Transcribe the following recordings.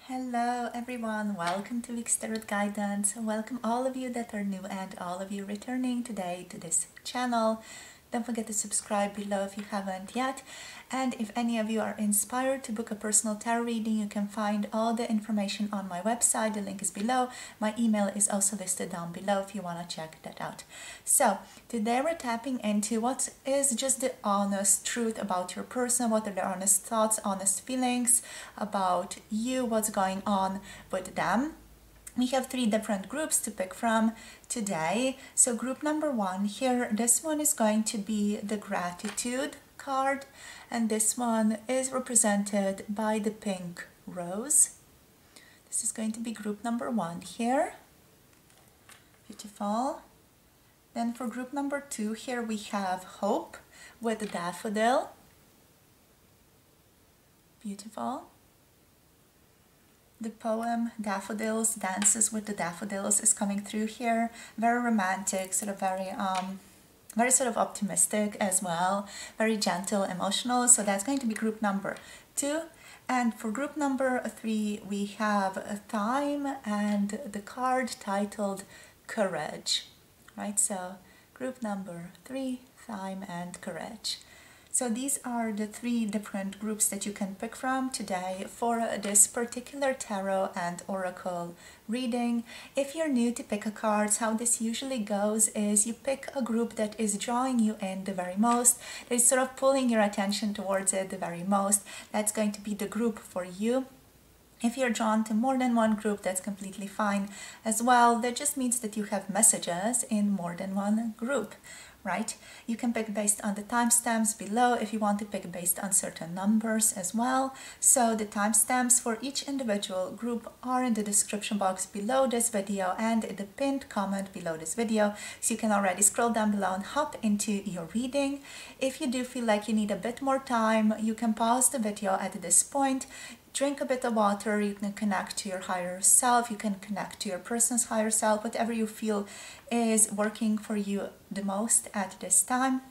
Hello everyone, welcome to Week's Tarot Guidance. Welcome all of you that are new and all of you returning today to this channel. Don't forget to subscribe below if you haven't yet. And if any of you are inspired to book a personal tarot reading, you can find all the information on my website. The link is below. My email is also listed down below if you want to check that out. So today we're tapping into what is just the honest truth about your person. What are the honest thoughts, honest feelings about you, what's going on with them. We have three different groups to pick from today. So group number one here, this one is going to be the gratitude card, and this one is represented by the pink rose. This is going to be group number one here. Beautiful. Then for group number two here we have hope with the daffodil. Beautiful. The poem Daffodils, Dances with the Daffodils is coming through here. Very romantic, sort of very sort of optimistic as well. Very gentle, emotional. So that's going to be group number two. And for group number three, we have Time and the card titled Courage. Right, so group number three, Time and Courage. So these are the three different groups that you can pick from today for this particular tarot and oracle reading. If you're new to pick a cards, how this usually goes is you pick a group that is drawing you in the very most, that is sort of pulling your attention towards it the very most. That's going to be the group for you. If you're drawn to more than one group, that's completely fine as well. That just means that you have messages in more than one group, right? You can pick based on the timestamps below if you want to pick based on certain numbers as well. So the timestamps for each individual group are in the description box below this video and in the pinned comment below this video. So you can already scroll down below and hop into your reading. If you do feel like you need a bit more time, you can pause the video at this point. Drink a bit of water, you can connect to your higher self, you can connect to your person's higher self, whatever you feel is working for you the most at this time.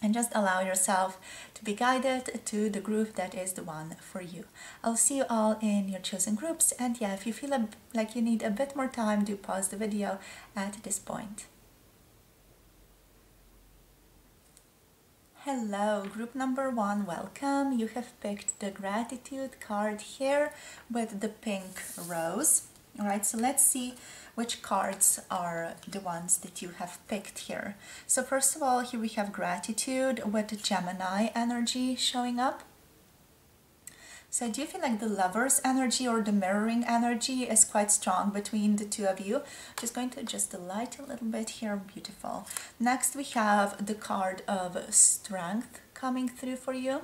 And just allow yourself to be guided to the group that is the one for you. I'll see you all in your chosen groups. And yeah, if you feel like you need a bit more time, do pause the video at this point. Hello, group number one, welcome. You have picked the gratitude card here with the pink rose. All right, so let's see which cards are the ones that you have picked here. So first of all, here we have gratitude with the Gemini energy showing up. So I do feel like the Lover's energy or the mirroring energy is quite strong between the two of you. Just going to adjust the light a little bit here. Beautiful. Next we have the card of strength coming through for you.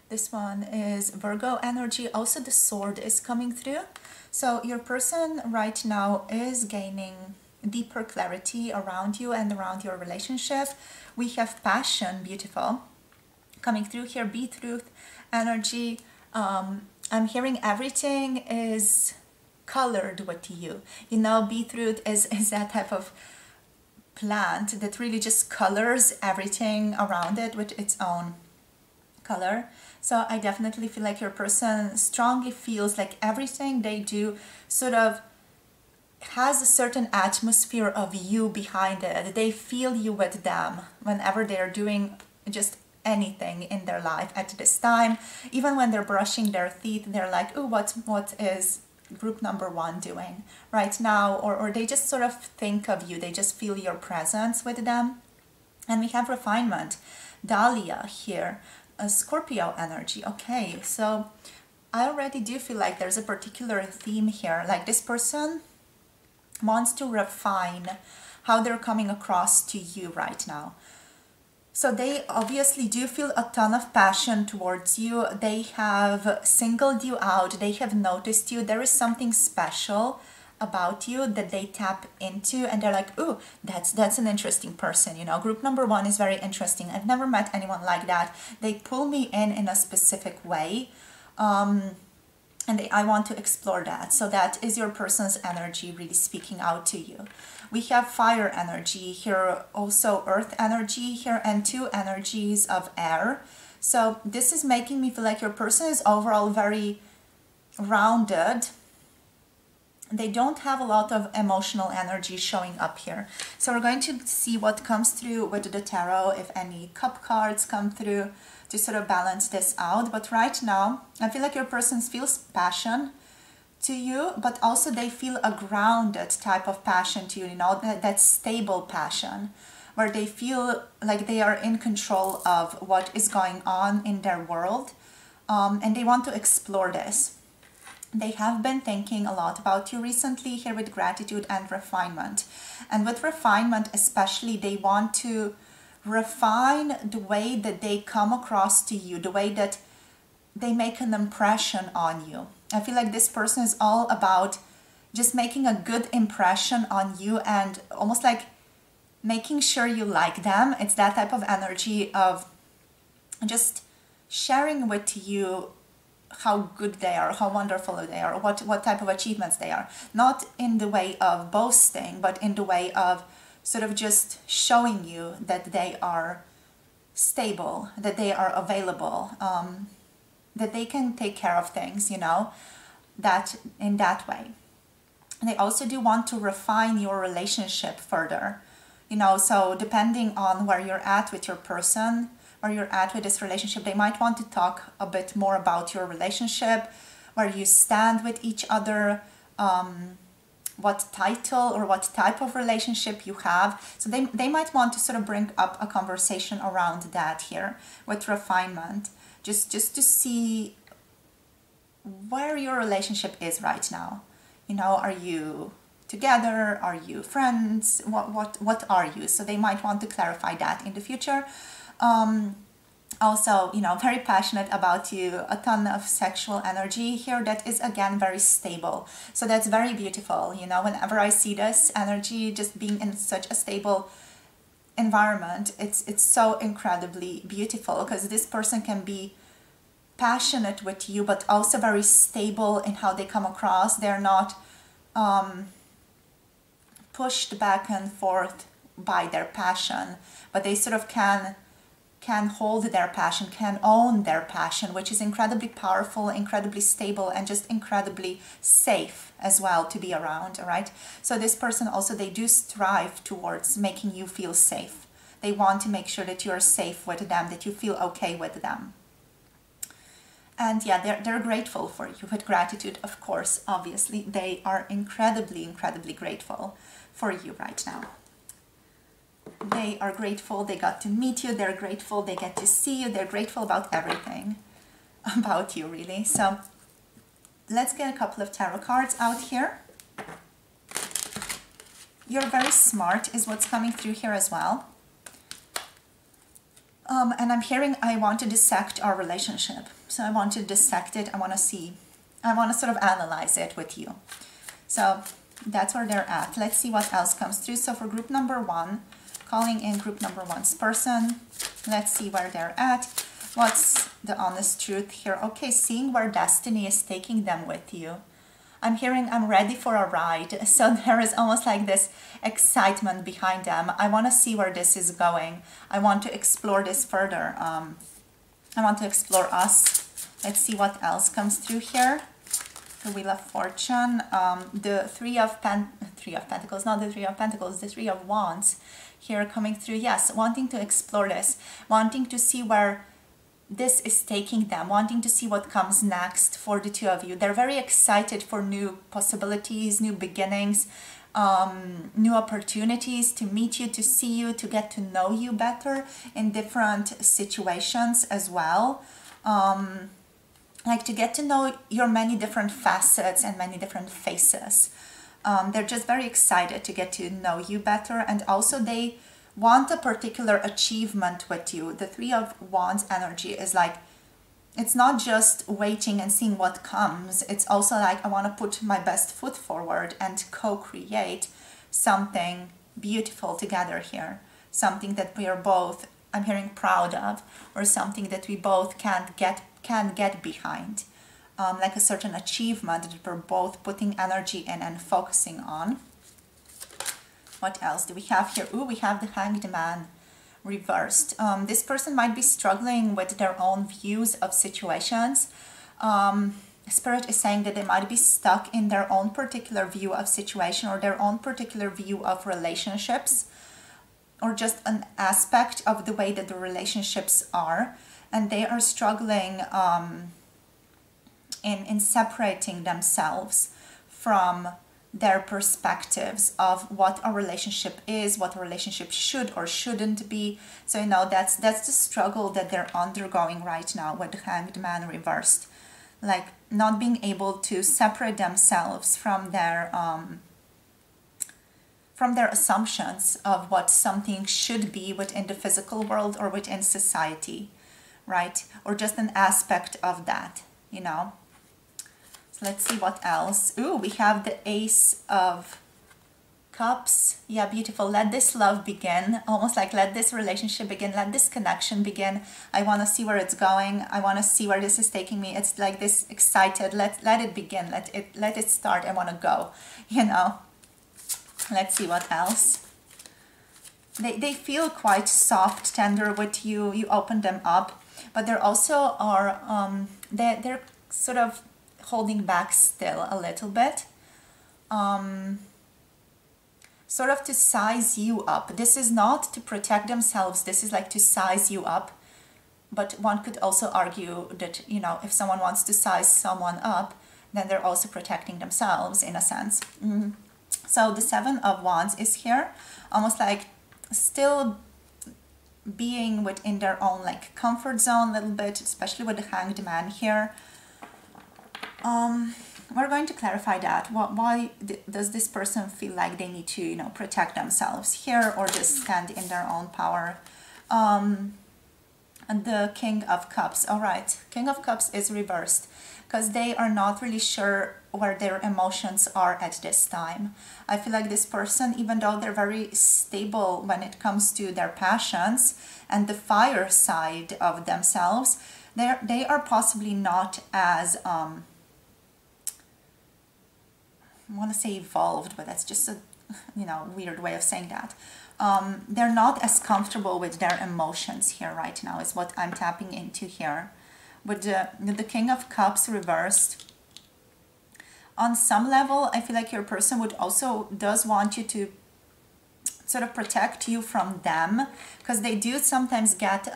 This one is Virgo energy. Also the sword is coming through. So your person right now is gaining deeper clarity around you and around your relationship. We have passion, beautiful, coming through here. Beetroot energy. I'm hearing everything is colored with you. You know, beetroot is that type of plant that really just colors everything around it with its own color. So I definitely feel like your person strongly feels like everything they do sort of has a certain atmosphere of you behind it. They feel you with them whenever they're doing just anything in their life at this time. Even when they're brushing their teeth, they're like, oh, what is group number one doing right now? Or they just sort of think of you. They just feel your presence with them. And we have refinement, Dahlia here, a Scorpio energy. Okay, so I already do feel like there's a particular theme here. Like this person wants to refine how they're coming across to you right now. So they obviously do feel a ton of passion towards you. They have singled you out. They have noticed you. There is something special about you that they tap into and they're like, ooh, that's an interesting person. You know, group number one is very interesting. I've never met anyone like that. They pull me in a specific way. And I want to explore that. So that is your person's energy really speaking out to you. We have fire energy here, also earth energy here, and two energies of air. So this is making me feel like your person is overall very rounded. They don't have a lot of emotional energy showing up here. So we're going to see what comes through with the tarot, if any cup cards come through to sort of balance this out. But right now, I feel like your person feels passion to you, but also they feel a grounded type of passion to you, you know, that stable passion, where they feel like they are in control of what is going on in their world, and they want to explore this. They have been thinking a lot about you recently here with gratitude and refinement. And with refinement especially, they want to refine the way that they come across to you, the way that they make an impression on you. I feel like this person is all about just making a good impression on you and almost like making sure you like them. It's that type of energy of just sharing with you how good they are, how wonderful they are, what type of achievements they are. Not in the way of boasting, but in the way of sort of just showing you that they are stable, that they are available, that they can take care of things, you know, that in that way. They also do want to refine your relationship further, you know, so depending on where you're at with your person, where you're at with this relationship, they might want to talk a bit more about your relationship, where you stand with each other, what title or what type of relationship you have. So they might want to sort of bring up a conversation around that here with refinement, just to see where your relationship is right now. You know, are you together? Are you friends? What are you? So they might want to clarify that in the future. Also, you know, very passionate about you, a ton of sexual energy here that is again very stable. So that's very beautiful. You know, whenever I see this energy just being in such a stable environment, it's so incredibly beautiful, because this person can be passionate with you but also very stable in how they come across. They're not pushed back and forth by their passion, but they sort of can hold their passion, can own their passion, which is incredibly powerful, incredibly stable, and just incredibly safe as well to be around, all right? So this person also, they do strive towards making you feel safe. They want to make sure that you are safe with them, that you feel okay with them. And yeah, they're grateful for you with gratitude, of course, obviously. They are incredibly, incredibly grateful for you right now. They are grateful they got to meet you. They're grateful they get to see you. They're grateful about everything about you, really. So let's get a couple of tarot cards out here. You're very smart is what's coming through here as well. And I'm hearing I want to dissect our relationship. So I want to dissect it. I want to see. I want to sort of analyze it with you. So that's where they're at. Let's see what else comes through. So for group number 1, calling in group number 1's person. Let's see where they're at. What's the honest truth here? Okay, seeing where destiny is taking them with you. I'm hearing I'm ready for a ride. So there is almost like this excitement behind them. I want to see where this is going. I want to explore this further. I want to explore us. Let's see what else comes through here. The Wheel of Fortune, the Three of Pentacles, not the Three of Pentacles, the Three of Wands here coming through. Yes, wanting to explore this, wanting to see where this is taking them, wanting to see what comes next for the two of you. They're very excited for new possibilities, new beginnings, new opportunities to meet you, to see you, to get to know you better in different situations as well. Like to get to know your many different facets and many different faces. They're just very excited to get to know you better, and also they want a particular achievement with you. The Three of Wands energy is like, it's not just waiting and seeing what comes. It's also like, I want to put my best foot forward and co-create something beautiful together here. Something that we are both, I'm hearing, proud of, or something that we both can get behind. Like a certain achievement that we're both putting energy in and focusing on. What else do we have here? Ooh, we have the Hanged Man reversed. This person might be struggling with their own views of situations. Spirit is saying that they might be stuck in their own particular view of situation or their own particular view of relationships, or just an aspect of the way that the relationships are, and they are struggling in separating themselves from their perspectives of what a relationship is, what a relationship should or shouldn't be. So you know, that's the struggle that they're undergoing right now with the Hanged Man reversed, like not being able to separate themselves from their assumptions of what something should be within the physical world or within society, right? Or just an aspect of that, you know. So let's see what else. Ooh, we have the Ace of Cups. Yeah, beautiful. Let this love begin. Almost like let this relationship begin. Let this connection begin. I want to see where it's going. I want to see where this is taking me. It's like this excited. Let it begin. Let it start. I want to go, you know. Let's see what else. They feel quite soft, tender with you. You open them up, but there also are they're sort of holding back still a little bit, sort of to size you up. This is not to protect themselves. This is like to size you up. But one could also argue that, you know, if someone wants to size someone up, then they're also protecting themselves in a sense. So the Seven of Wands is here, almost like still being within their own like comfort zone a little bit, especially with the Hanged Man here. We're going to clarify that. Why does this person feel like they need to, you know, protect themselves here or just stand in their own power? And the King of Cups. All right, King of Cups is reversed because they are not really sure where their emotions are at this time. I feel like this person, even though they're very stable when it comes to their passions and the fire side of themselves, they are possibly not as I want to say evolved, but that's just a, you know, weird way of saying that. They're not as comfortable with their emotions here right now is what I'm tapping into here. With the King of Cups reversed, on some level, I feel like your person does want you to sort of protect you from them, because they do sometimes get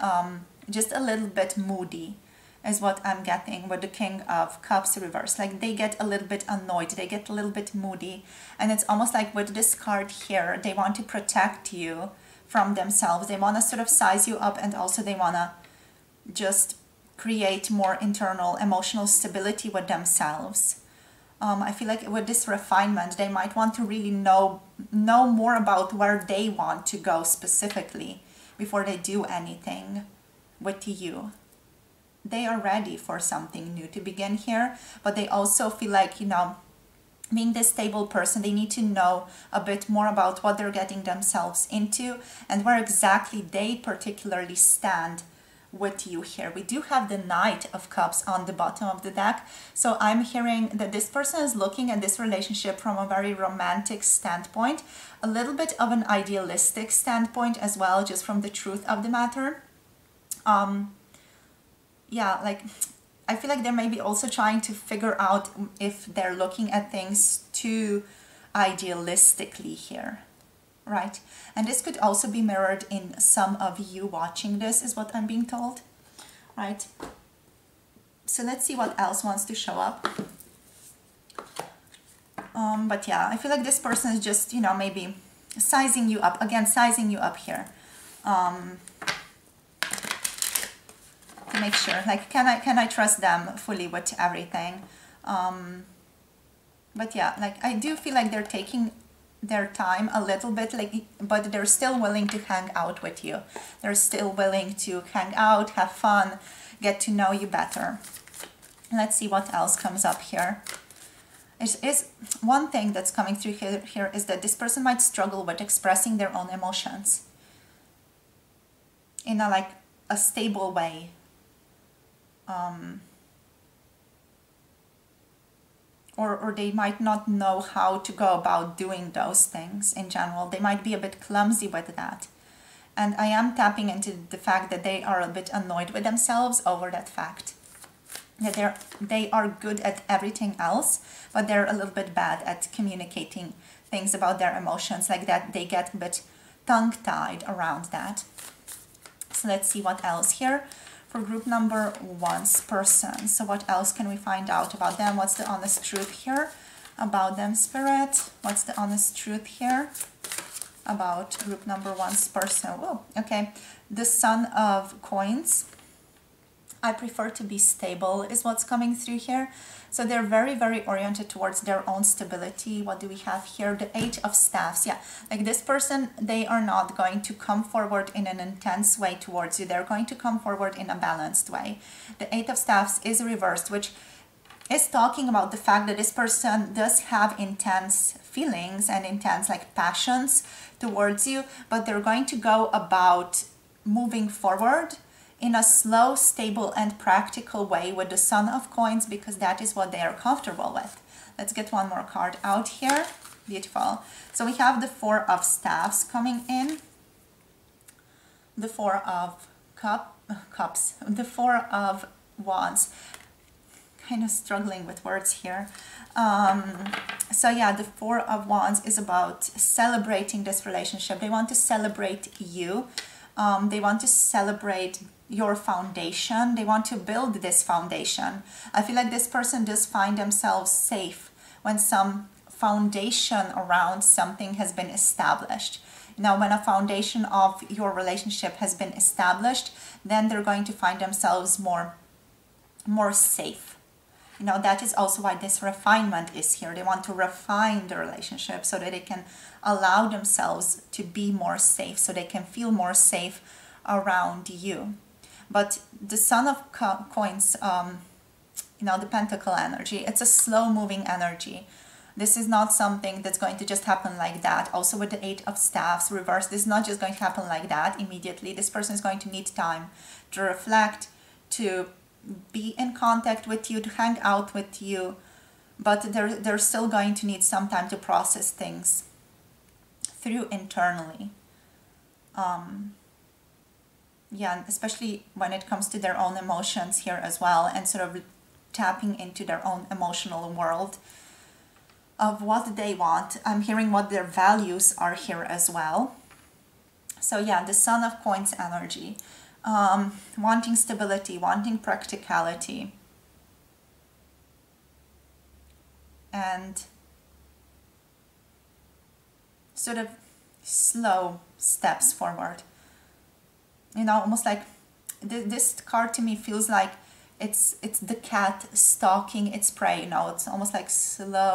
just a little bit moody, is what I'm getting with the King of Cups reversed. Like they get a little bit annoyed, they get a little bit moody, and it's almost like with this card here, they want to protect you from themselves. They want to sort of size you up, and also they want to just create more internal emotional stability with themselves. I feel like with this refinement, they might want to really know more about where they want to go specifically before they do anything with you. They are ready for something new to begin here, but they also feel like, you know, being this stable person, they need to know a bit more about what they're getting themselves into and where exactly they particularly stand with you here. We do have the Knight of Cups on the bottom of the deck, so I'm hearing that this person is looking at this relationship from a very romantic standpoint, a little bit of an idealistic standpoint as well, just from the truth of the matter. Yeah, like I feel like they're maybe also trying to figure out if they're looking at things too idealistically here, right? And this could also be mirrored in some of you watching this, is what I'm being told, right? So let's see what else wants to show up. But yeah, I feel like this person is just, you know, maybe sizing you up, again, sizing you up here. To make sure, like, can I trust them fully with everything? But yeah, like I do feel like they're taking their time a little bit, like, but they're still willing to hang out with you. They're still willing to hang out, have fun, get to know you better. Let's see what else comes up here. Is one thing that's coming through here is that this person might struggle with expressing their own emotions in a stable way. Or they might not know how to go about doing those things in general. They might be a bit clumsy with that. And I am tapping into the fact that they are a bit annoyed with themselves over that fact. that they are good at everything else, but they're a little bit bad at communicating things about their emotions, like that they get a bit tongue-tied around that. So let's see what else here for group number one's person. So what else can we find out about them? What's the honest truth here about them, Spirit? What's the honest truth here about group number one's person? Oh, okay. The Son of Coins. I prefer to be stable is what's coming through here. So they're very, very oriented towards their own stability. What do we have here? The Eight of Staffs. Yeah, like this person, they are not going to come forward in an intense way towards you. They're going to come forward in a balanced way. The Eight of Staffs is reversed, which is talking about the fact that this person does have intense feelings and intense like passions towards you, but they're going to go about moving forward in a slow, stable, and practical way with the Son of Coins, because that is what they are comfortable with. Let's get one more card out here. Beautiful. So we have the Four of Staffs coming in, the Four of Cups, the Four of Wands. Kind of struggling with words here. So yeah, the Four of Wands is about celebrating this relationship. They want to celebrate you. They want to celebrate your foundation. They want to build this foundation. I feel like this person does find themselves safe when some foundation around something has been established. Now, when a foundation of your relationship has been established, then they're going to find themselves more safe. You know, that is also why this refinement is here. They want to refine the relationship so that they can allow themselves to be more safe, so they can feel more safe around you. But the Son of Coins, you know, the Pentacle energy, it's a slow moving energy. This is not something that's going to just happen like that. Also with the Eight of Staffs reversed, this is not just going to happen like that immediately. This person is going to need time to reflect, to be in contact with you, to hang out with you, but they're still going to need some time to process things through internally. Yeah, especially when it comes to their own emotions here as well, and sort of tapping into their own emotional world of what they want. I'm hearing what their values are here as well. So yeah, the Son of Coins energy. Wanting stability, wanting practicality, and sort of slow steps forward. You know, almost like this card to me feels like it's the cat stalking its prey. You know, it's almost like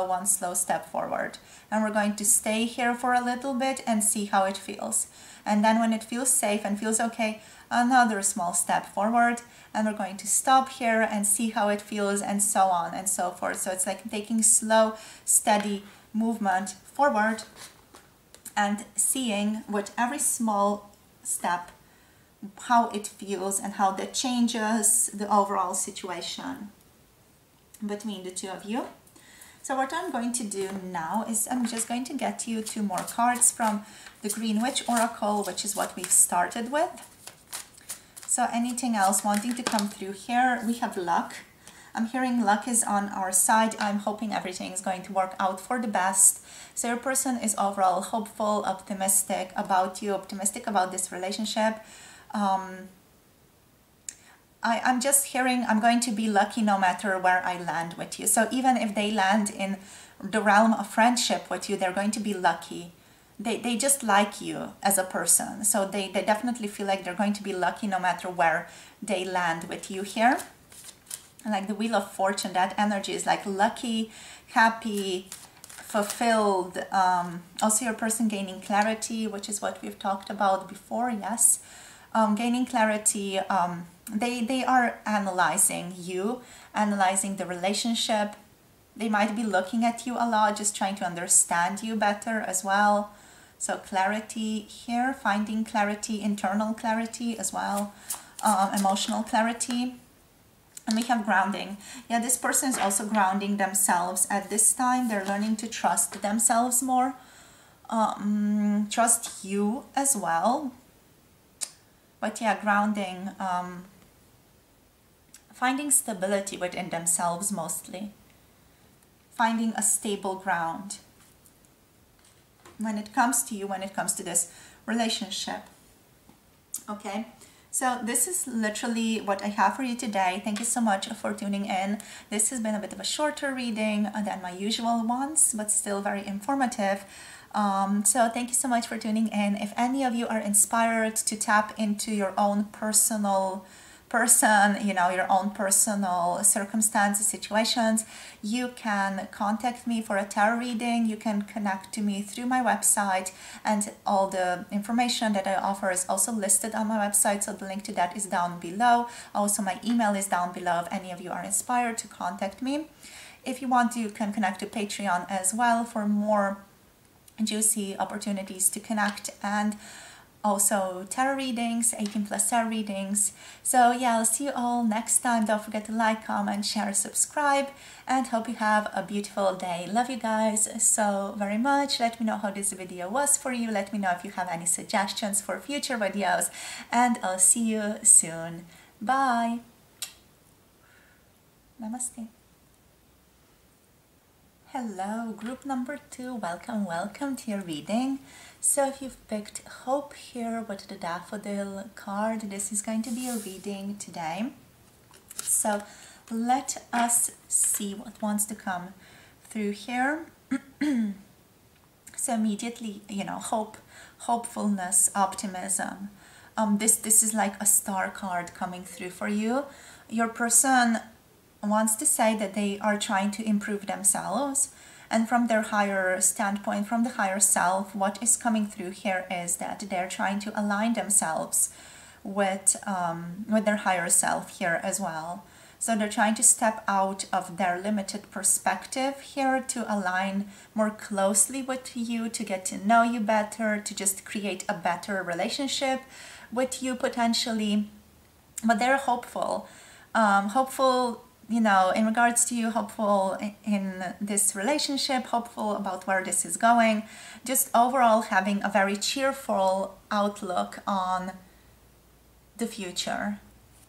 one slow step forward, and we're going to stay here for a little bit and see how it feels. And then when it feels safe and feels okay, another small step forward, and we're going to stop here and see how it feels, and so on and so forth. So it's like taking slow, steady movement forward and seeing with every small step how it feels and how that changes the overall situation between the two of you. So what I'm going to do now is I'm just going to get you 2 more cards from the Green Witch Oracle, which is what we've started with. So anything else wanting to come through here? We have luck. I'm hearing luck is on our side. I'm hoping everything is going to work out for the best. So your person is overall hopeful, optimistic about you, optimistic about this relationship. I'm just hearing I'm going to be lucky no matter where I land with you. So even if they land in the realm of friendship with you, they're going to be lucky. They just like you as a person. So they definitely feel like they're going to be lucky no matter where they land with you here. And like the Wheel of Fortune, that energy is like lucky, happy, fulfilled. Also your person gaining clarity, which is what we've talked about before, yes. Gaining clarity, they are analyzing you, analyzing the relationship. They might be looking at you a lot, just trying to understand you better as well. So clarity here, finding clarity, internal clarity as well, emotional clarity. And we have grounding. Yeah, this person is also grounding themselves at this time. They're learning to trust themselves more, trust you as well. But yeah, grounding, finding stability within themselves mostly, finding a stable ground when it comes to you, when it comes to this relationship. Okay, so this is literally what I have for you today. Thank you so much for tuning in. This has been a bit of a shorter reading than my usual ones, but still very informative. So thank you so much for tuning in. If any of you are inspired to tap into your own personal your own personal circumstances, situations, you can contact me for a tarot reading. You can connect to me through my website, and all the information that I offer is also listed on my website, so the link to that is down below. Also, my email is down below if any of you are inspired to contact me. If you want to, you can connect to Patreon as well for more juicy opportunities to connect, and also tarot readings, 18+ tarot readings. So yeah, I'll see you all next time. Don't forget to like, comment, share, subscribe, and hope you have a beautiful day. Love you guys so very much. Let me know how this video was for you. Let me know if you have any suggestions for future videos, and I'll see you soon. Bye. Namaste. Hello, group number 2. Welcome to your reading. So if you've picked Hope here with the Daffodil card, this is going to be a reading today. So let us see what wants to come through here. So immediately, hope, hopefulness, optimism. This is like a star card coming through for you. Your person wants to say that they are trying to improve themselves, and from their higher standpoint, from the higher self, what is coming through here is that they're trying to align themselves with their higher self here as well. So they're trying to step out of their limited perspective here to align more closely with you, to get to know you better, to just create a better relationship with you potentially. But they're hopeful. In regards to you, hopeful in this relationship, hopeful about where this is going, just overall having a very cheerful outlook on the future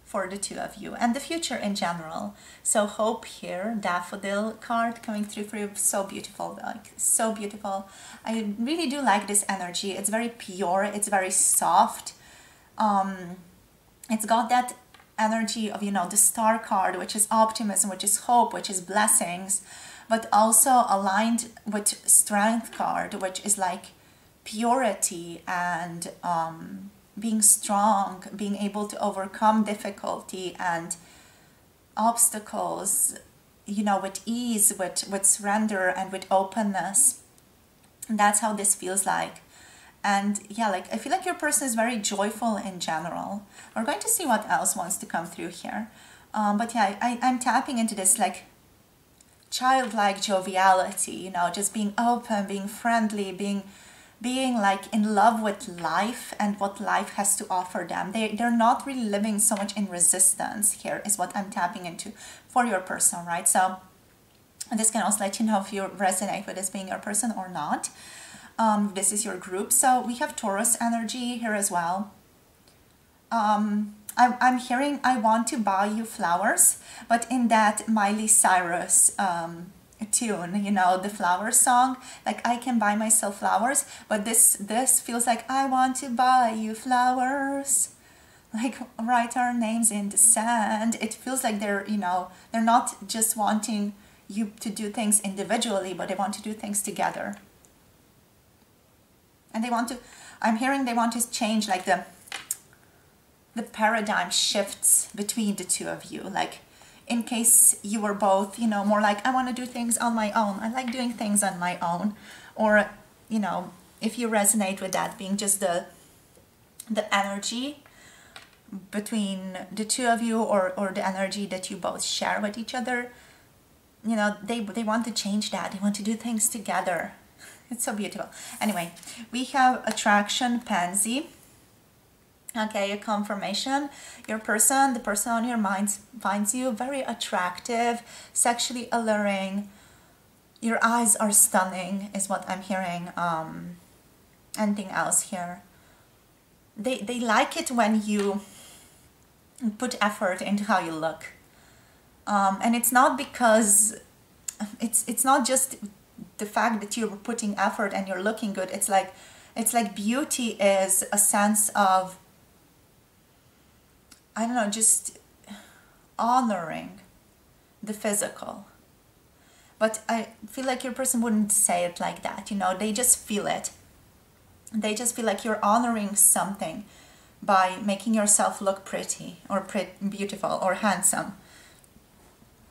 for the two of you and the future in general. So hope here, Daffodil card coming through for you, so beautiful, like so beautiful. I really do like this energy. It's very pure, it's very soft. It's got that energy of the star card, which is optimism, which is hope, which is blessings, but also aligned with strength card, which is like purity and being strong, being able to overcome difficulty and obstacles, with ease, with surrender and with openness. And that's how this feels like. And yeah, I feel like your person is very joyful in general. We're going to see what else wants to come through here. But yeah, I'm tapping into this childlike joviality, just being open, being friendly, being like in love with life and what life has to offer them. They're not really living so much in resistance here is what I'm tapping into for your person, right? So this can also let you know if you resonate with this being your person or not. This is your group. So we have Taurus energy here as well. I'm hearing I want to buy you flowers, but in that Miley Cyrus tune, the flower song, like I can buy myself flowers, but this feels like I want to buy you flowers, like write our names in the sand. It feels like they're not just wanting you to do things individually, but they want to do things together. And I'm hearing they want to change like the paradigm shifts between the two of you. Like in case you were both, more like, I want to do things on my own. I like doing things on my own. Or, if you resonate with that being just the energy between the two of you, or the energy that you both share with each other, they want to change that. They want to do things together. It's so beautiful. Anyway, we have attraction, pansy. Okay, a confirmation. Your person, the person on your mind finds you very attractive, sexually alluring. Your eyes are stunning is what I'm hearing. Anything else here? They like it when you put effort into how you look. And it's not because it's not just the fact that you're putting effort and you're looking good. It's like beauty is a sense of, I don't know, just honoring the physical. But I feel like your person wouldn't say it like that, you know, they just feel it. They just feel like you're honoring something by making yourself look pretty or beautiful or handsome.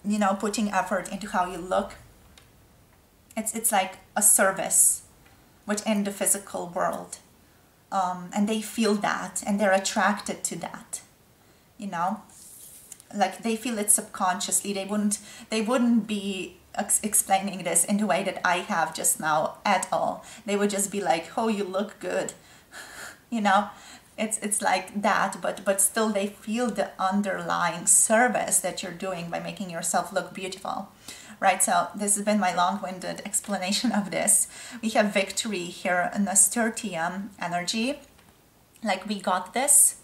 You know, putting effort into how you look. It's like a service within the physical world. And they feel that and they're attracted to that, you know, like they feel it subconsciously. They wouldn't be explaining this in the way that I have just now at all. They would just be like, oh, you look good. You know, it's like that, but still they feel the underlying service that you're doing by making yourself look beautiful. Right, so this has been my long-winded explanation of this. We have victory here in the Nasturtium energy. Like, we got this.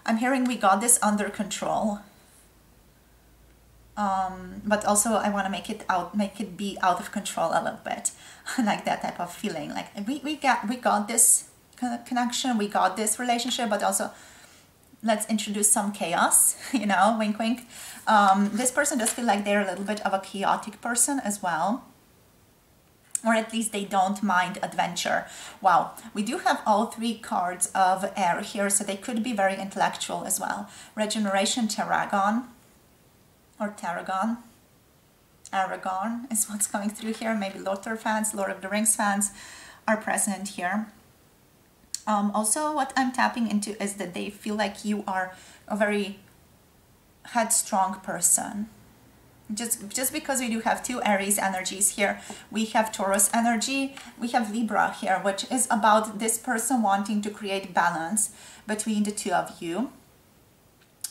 I'm hearing we got this under control. But also I want to make it be out of control a little bit. Like that type of feeling. Like we got this connection, we got this relationship, but also let's introduce some chaos, you know, wink wink. This person does feel like they're a little bit of a chaotic person as well. Or at least they don't mind adventure. Wow, we do have all three cards of air here, so they could be very intellectual as well. Regeneration, Tarragon, or Tarragon. Aragon is what's coming through here. Maybe Lothair fans, Lord of the Rings fans are present here. Also, what I'm tapping into is that they feel like you are a very headstrong person. Just because we do have two Aries energies here, we have Taurus energy, we have Libra here, which is about this person wanting to create balance between the two of you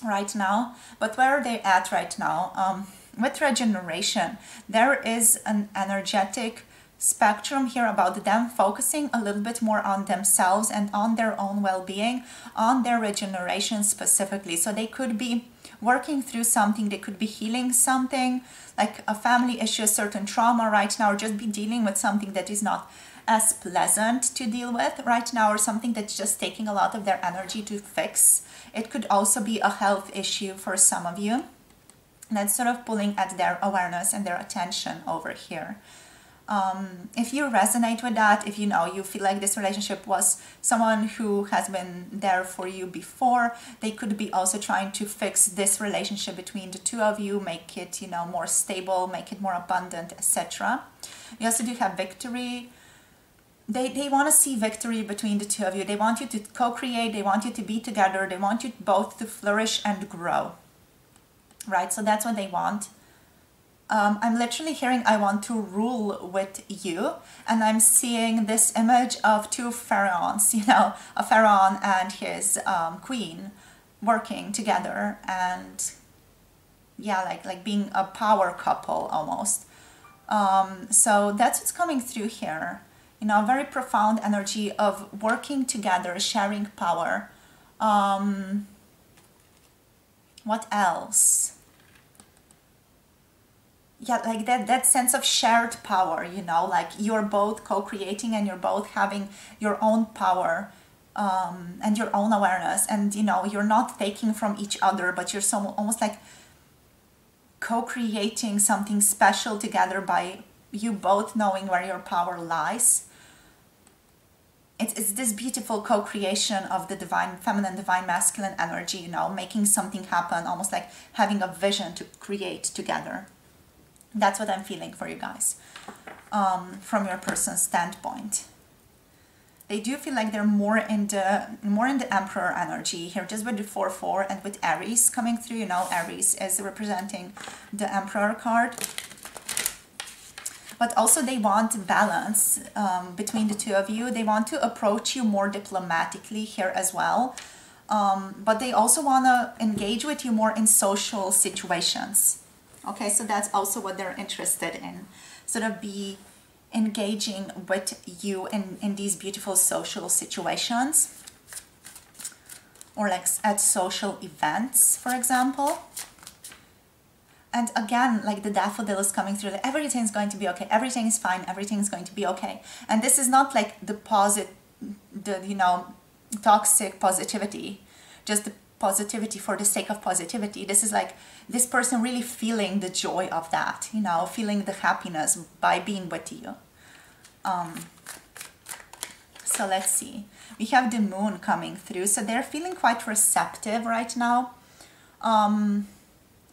right now. But where are they at right now? With regeneration, there is an energetic spectrum here about them focusing a little bit more on themselves and on their own well-being, on their regeneration specifically. So they could be working through something, they could be healing something, like a family issue, a certain trauma right now, or just be dealing with something that is not as pleasant to deal with right now, or something that's just taking a lot of their energy to fix. It could also be a health issue for some of you. That's sort of pulling at their awareness and their attention over here. If you resonate with that, if you know you feel like this relationship was someone who has been there for you before, they could be also trying to fix this relationship between the two of you, make it, you know, more stable, make it more abundant, etc. You also do have victory. They want to see victory between the two of you. They want you to co-create, they want you to be together, they want you both to flourish and grow. Right, so that's what they want. I'm literally hearing I want to rule with you, and I'm seeing this image of two pharaohs, you know, a pharaoh and his queen working together, and yeah, like being a power couple almost. So that's what's coming through here, you know, a very profound energy of working together, sharing power. What else? Yeah, like that sense of shared power, you know, like you're both co-creating and you're both having your own power and your own awareness, and you know, you're not taking from each other, but you're so almost like co-creating something special together by you both knowing where your power lies. It's this beautiful co-creation of the divine feminine, divine masculine energy, you know, making something happen, almost like having a vision to create together. That's what I'm feeling for you guys, from your person's standpoint. They do feel like they're more in the Emperor energy here, just with the 4-4 and with Aries coming through. You know, Aries is representing the Emperor card. But also they want balance between the two of you. They want to approach you more diplomatically here as well. But they also want to engage with you more in social situations. Okay, so that's also what they're interested in, sort of be engaging with you in these beautiful social situations, or like at social events, for example. And again, like the daffodil is coming through, that everything's going to be okay, everything is fine, everything's going to be okay. And this is not like the toxic positivity, just the positivity for the sake of positivity. This is like this person really feeling the joy of that, feeling the happiness by being with you. So let's see. We have the moon coming through, so they're feeling quite receptive right now.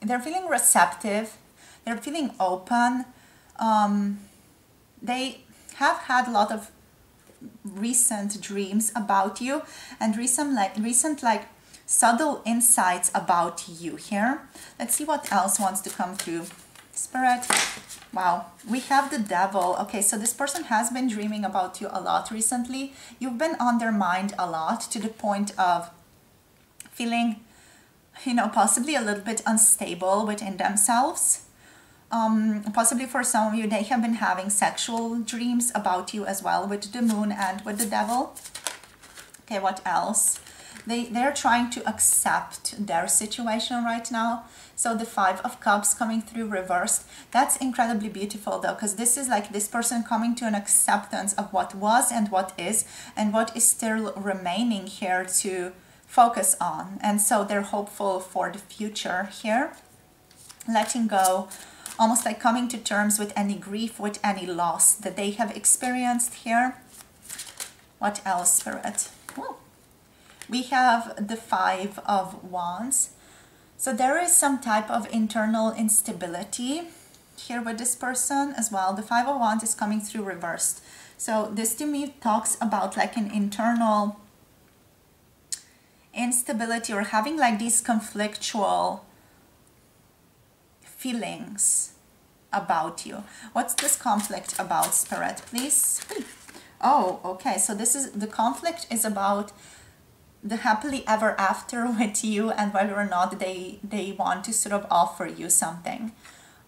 They're feeling receptive, they're feeling open. They have had a lot of recent dreams about you and recent subtle insights about you here. Let's see what else wants to come through. Spirit. Wow, we have the devil. Okay, so this person has been dreaming about you a lot recently. You've been on their mind a lot, to the point of feeling, possibly a little bit unstable within themselves. Possibly for some of you, they have been having sexual dreams about you as well, with the moon and with the devil. Okay, what else? They're trying to accept their situation right now. So the 5 of Cups coming through reversed. That's incredibly beautiful though, because this is like this person coming to an acceptance of what was and what is still remaining here to focus on. And so they're hopeful for the future here. Letting go, almost like coming to terms with any grief, with any loss that they have experienced here. What else, Spirit? Ooh. We have the 5 of Wands. So there is some type of internal instability here with this person as well. The 5 of Wands is coming through reversed. So this to me talks about like an internal instability, or having like these conflictual feelings about you. What's this conflict about, Spirit, please? Oh, okay. So the conflict is about the happily ever after with you, and whether or not they want to sort of offer you something,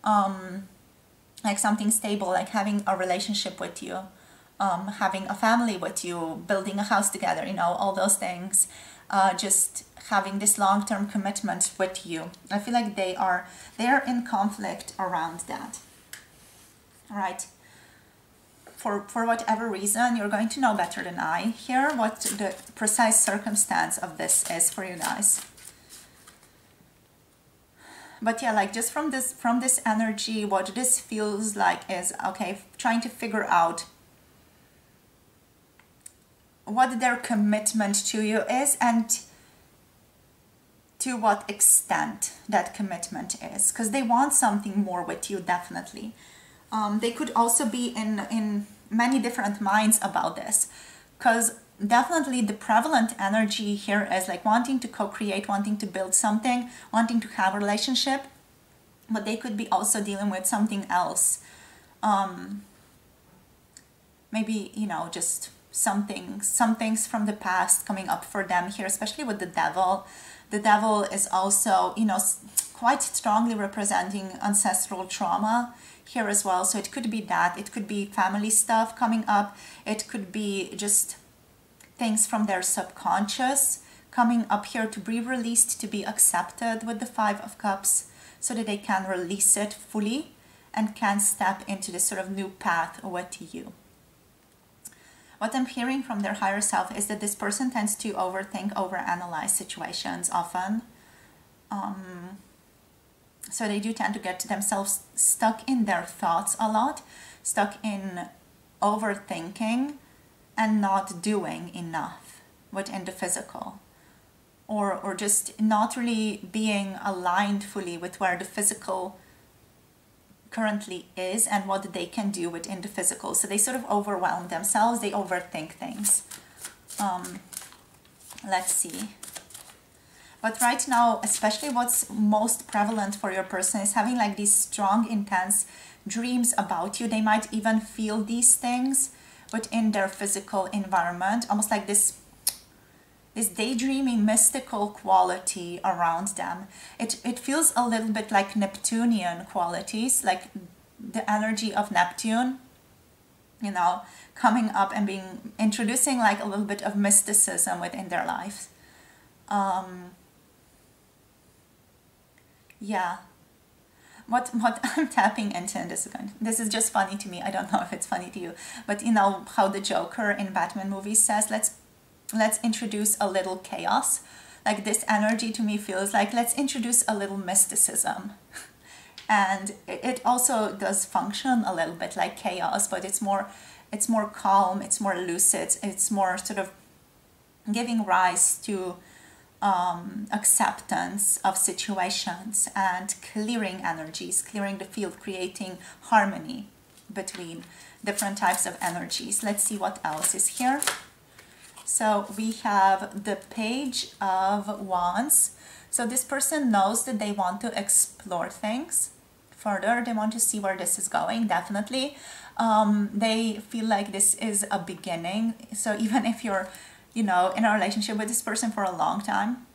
like something stable, like having a relationship with you, having a family with you, building a house together, all those things, just having this long-term commitment with you. I feel like they're in conflict around that. All right. For whatever reason, you're going to know better than I here what the precise circumstance of this is for you guys. But yeah, like just from this energy, what this feels like is, okay, trying to figure out what their commitment to you is, and to what extent that commitment is, because they want something more with you, definitely. They could also be in many different minds about this, because definitely the prevalent energy here is like wanting to co-create, wanting to build something, wanting to have a relationship, but they could be also dealing with something else. Maybe, just some things from the past coming up for them here, especially with the devil. The devil is also, quite strongly representing ancestral trauma here as well. So it could be that, it could be family stuff coming up, it could be just things from their subconscious coming up here to be released, to be accepted with the 5 of Cups, so that they can release it fully and can step into this sort of new path with you. What I'm hearing from their higher self is that this person tends to overthink, overanalyze situations often. So they do tend to get themselves stuck in their thoughts a lot, stuck in overthinking and not doing enough within the physical, or just not really being aligned fully with where the physical currently is and what they can do within the physical. So they sort of overwhelm themselves, they overthink things. Let's see. But right now, especially what's most prevalent for your person is having like these strong, intense dreams about you. They might even feel these things within their physical environment, almost like this daydreaming, mystical quality around them. It feels a little bit like Neptunian qualities, like the energy of Neptune, coming up and introducing like a little bit of mysticism within their lives. Yeah, what I'm tapping into, and this is just funny to me. I don't know if it's funny to you, but you know how the Joker in Batman movies says, let's introduce a little chaos. Like this energy to me feels like let's introduce a little mysticism. And it also does function a little bit like chaos, but it's more calm, it's more lucid, it's more sort of giving rise to acceptance of situations and clearing energies, clearing the field, creating harmony between different types of energies. Let's see what else is here. So we have the Page of Wands. So this person knows that they want to explore things further. They want to see where this is going, definitely. They feel like this is a beginning. So even if you're, you know, in a relationship with this person for a long time,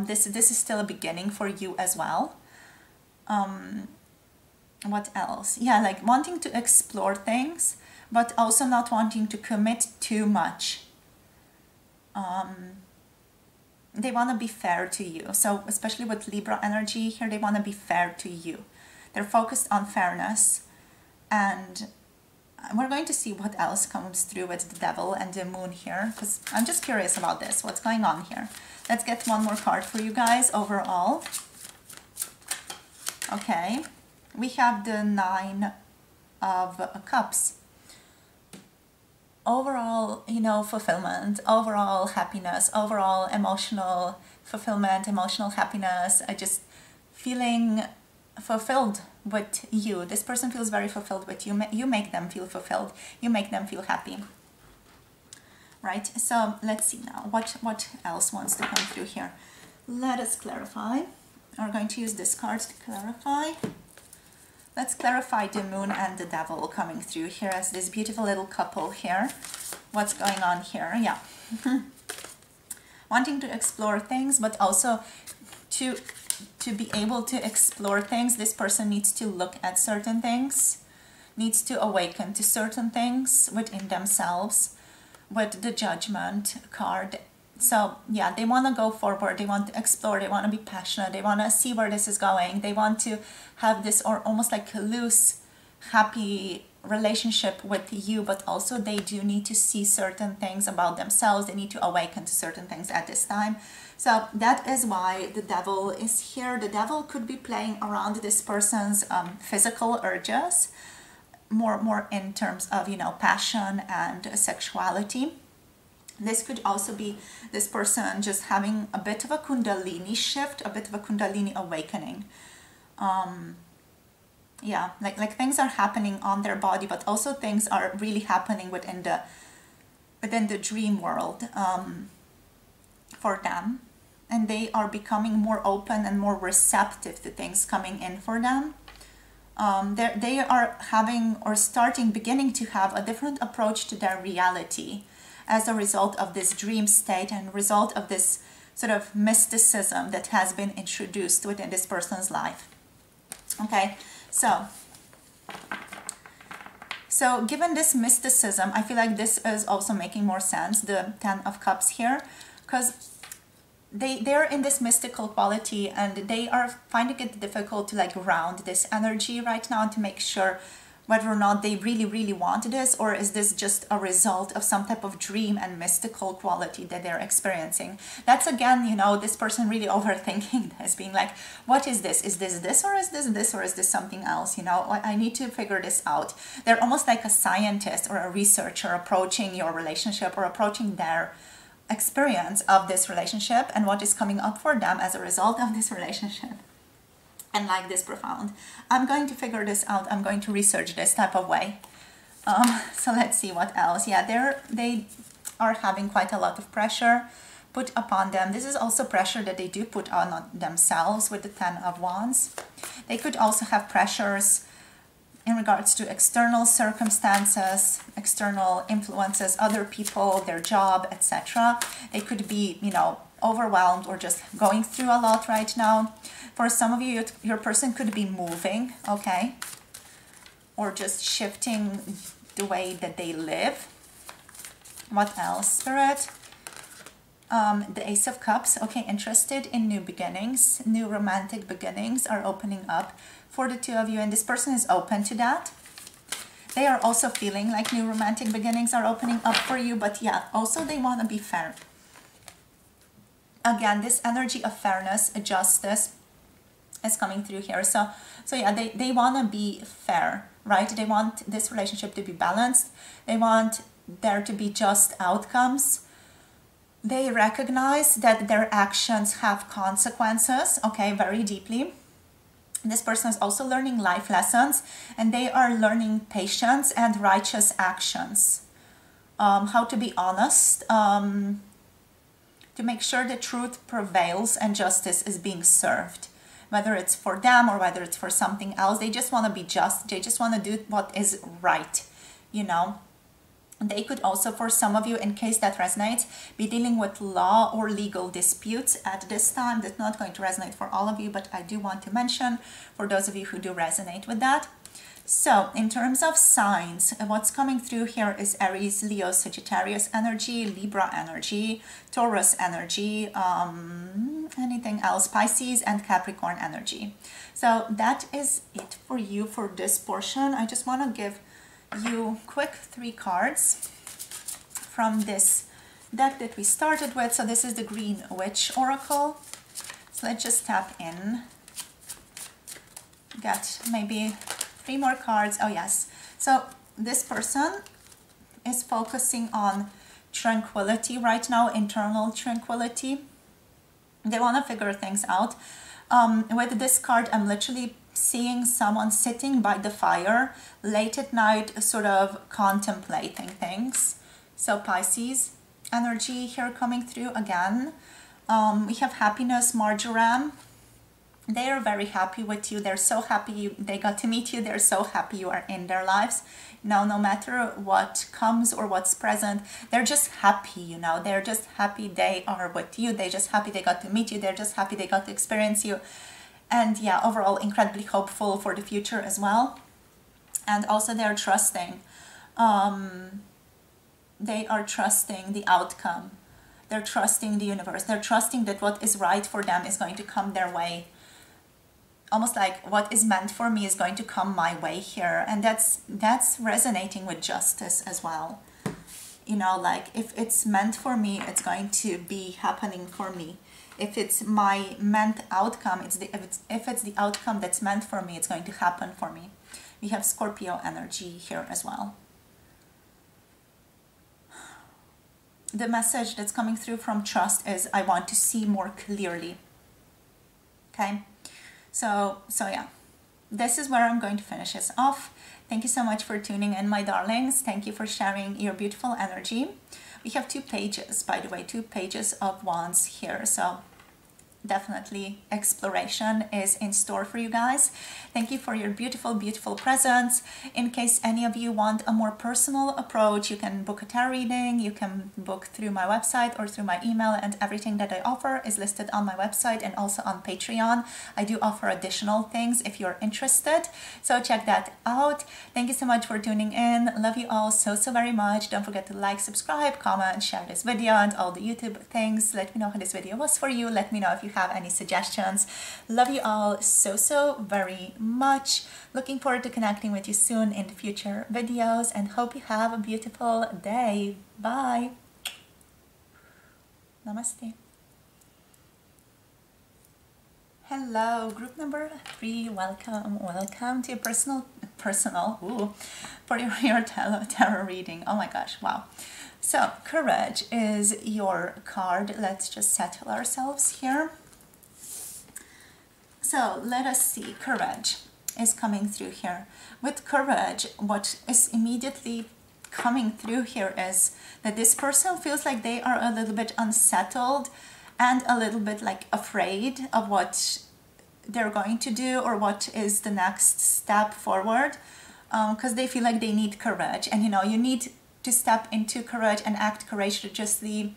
this is still a beginning for you as well. What else? Yeah, like wanting to explore things, but also not wanting to commit too much. They want to be fair to you. So especially with Libra energy here, they want to be fair to you. They're focused on fairness. And we're going to see what else comes through with the Devil and the Moon here, because I'm just curious about this. What's going on here? Let's get one more card for you guys overall. Okay, we have the Nine of Cups. Overall, you know, fulfillment, overall happiness, overall emotional fulfillment, emotional happiness. I just feeling fulfilled with you. This person feels very fulfilled with you. You make them feel fulfilled. You make them feel happy. Right? So let's see now. What else wants to come through here? Let us clarify. We're going to use this card to clarify. Let's clarify the Moon and the Devil coming through here as this beautiful little couple here. What's going on here? Yeah. Wanting to explore things, but also to be able to explore things, this person needs to look at certain things, needs to awaken to certain things within themselves with the Judgment card. So yeah, they want to go forward, they want to explore, they want to be passionate, they want to see where this is going, they want to have this or almost like a loose, happy relationship with you, but also they do need to see certain things about themselves, they need to awaken to certain things at this time. So that is why the Devil is here. The Devil could be playing around this person's physical urges, more in terms of, you know, passion and sexuality. This could also be this person just having a bit of a Kundalini shift, a bit of a Kundalini awakening. Yeah, like things are happening on their body, but also things are really happening within the dream world for them. And they are becoming more open and more receptive to things coming in for them. They are having or beginning to have a different approach to their reality as a result of this dream state and result of this sort of mysticism that has been introduced within this person's life. Okay, so given this mysticism, I feel like this is also making more sense, the Ten of Cups here, because they're in this mystical quality and they are finding it difficult to like ground this energy right now and to make sure whether or not they really want this, or is this just a result of some type of dream and mystical quality that they're experiencing. That's again, you know, this person really overthinking this, being like, what is this? Is this or is this or is this something else? You know, I need to figure this out. They're almost like a scientist or a researcher approaching your relationship or approaching their experience of this relationship and what is coming up for them as a result of this relationship. And like this profound, I'm going to figure this out, I'm going to research this type of way. So let's see what else. Yeah, they are having quite a lot of pressure put upon them. This is also pressure that they do put on themselves with the Ten of Wands. They could also have pressures in regards to external circumstances, external influences, other people, their job, etc. They could be, you know, overwhelmed or just going through a lot right now. For some of you, your person could be moving, okay? Or just shifting the way that they live. What else, Spirit? The Ace of Cups, okay, interested in new beginnings, new romantic beginnings are opening up for the two of you, and this person is open to that. They are also feeling like new romantic beginnings are opening up for you, but yeah, also they want to be fair. Again, this energy of fairness, justice is coming through here. So yeah, they want to be fair, right? They want this relationship to be balanced. They want there to be just outcomes. They recognize that their actions have consequences, okay, very deeply. This person is also learning life lessons, and they are learning patience and righteous actions. How to be honest, to make sure the truth prevails and justice is being served. Whether it's for them or whether it's for something else, they just want to be just. They just want to do what is right, you know. They could also, for some of you, in case that resonates, be dealing with law or legal disputes at this time. That's not going to resonate for all of you, but I do want to mention for those of you who do resonate with that. So in terms of signs, what's coming through here is Aries, Leo, Sagittarius energy, Libra energy, Taurus energy, anything else, Pisces and Capricorn energy. So that is it for you for this portion. I just want to give you quick 3 cards from this deck that we started with. So this is the Green Witch Oracle. So let's just tap in, get maybe 3 more cards. Oh yes, so this person is focusing on tranquility right now, internal tranquility. They want to figure things out. With this card, I'm literally seeing someone sitting by the fire late at night, sort of contemplating things. So Pisces energy here coming through again. We have happiness, Marjoram. They are very happy with you. They're so happy they got to meet you. They're so happy you are in their lives. Now, no matter what comes or what's present, they're just happy, you know. They're just happy they are with you. They're just happy they got to meet you. They're just happy they got to experience you. And yeah, overall, incredibly hopeful for the future as well. And also they're trusting. They are trusting the outcome. They're trusting the universe. They're trusting that what is right for them is going to come their way. Almost like what is meant for me is going to come my way here. And that's resonating with justice as well. You know, like if it's meant for me, it's going to be happening for me. If it's my meant outcome, if it's the outcome that's meant for me, it's going to happen for me. We have Scorpio energy here as well. The message that's coming through from trust is I want to see more clearly. Okay, so yeah, this is where I'm going to finish this off. Thank you so much for tuning in, my darlings. Thank you for sharing your beautiful energy. We have 2 pages, by the way, 2 pages of wands here. So definitely exploration is in store for you guys. Thank you for your beautiful, beautiful presence. In case any of you want a more personal approach, you can book a tarot reading. You can book through my website or through my email, and everything that I offer is listed on my website and also on Patreon. I do offer additional things if you're interested, so check that out. Thank you so much for tuning in. Love you all so very much. Don't forget to like, subscribe, comment, share this video and all the YouTube things. Let me know how this video was for you. Let me know if you have any suggestions. Love you all so very much. Looking forward to connecting with you soon in future videos, and hope you have a beautiful day. Bye. Namaste. Hello, group number 3. Welcome to your personal for your tarot reading. Oh my gosh, wow. So courage is your card. Let's just settle ourselves here. So let us see. Courage is coming through here. With courage, what is immediately coming through here is that this person feels like they are a little bit unsettled and a little bit like afraid of what they're going to do or what is the next step forward, because they feel like they need courage. And you know, you need to step into courage and act courageously